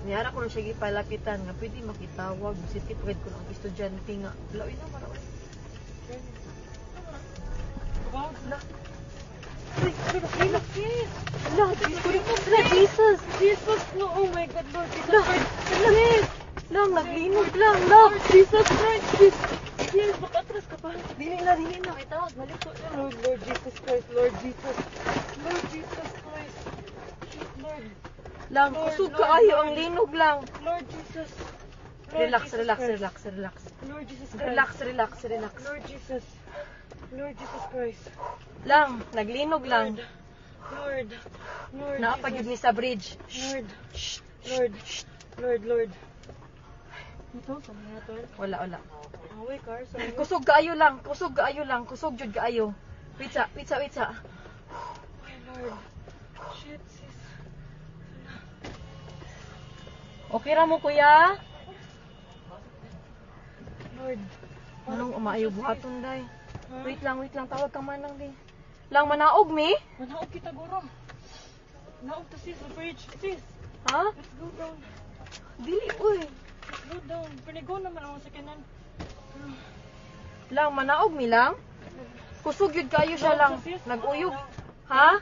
Niyara ko na siya gipalapitan nga pwede makitawag positive pagod ko ng estudyante nga. Lawin na marawin. La. Uy, look, sis. La, Jesus. Jesus, no, oh my God, Lord Jesus Christ. Sis. Lang, naglinog lang. Lang, Jesus Christ, sis. Yes, makatras ka pa. Dili na. Itawag, maliko na. Lord Jesus Christ, Lord Jesus. Lord Jesus Christ. Lord. Lang, kusog kaayo ang linog lang. Lord Jesus. Relax. Lord Jesus Christ. Relax. Lord Jesus. Lord Jesus Christ. Lang, naglinog lang. Lord. Naapagid ni sa bridge. Lord. Ito, saan nga ito? Wala. Away, car. Kusog kaayo lang. Kusog jud kaayo. Witsa. My Lord. Shit, sis. Okay ra mo, kuya? Lord. Anong umaayo buhaton, day? Huh? Wait lang. Tawag ka man lang, di. Lang, manaog, mi? Manaog kita, guro. Naog to sis, the bridge. Sis, Ha? let's go down. Dili, uy. Let's go down. Panigo naman ako sa kanan. Lang, manaog mi lang? Kusog yun kayo siya lang. Nag-uyog. Ha?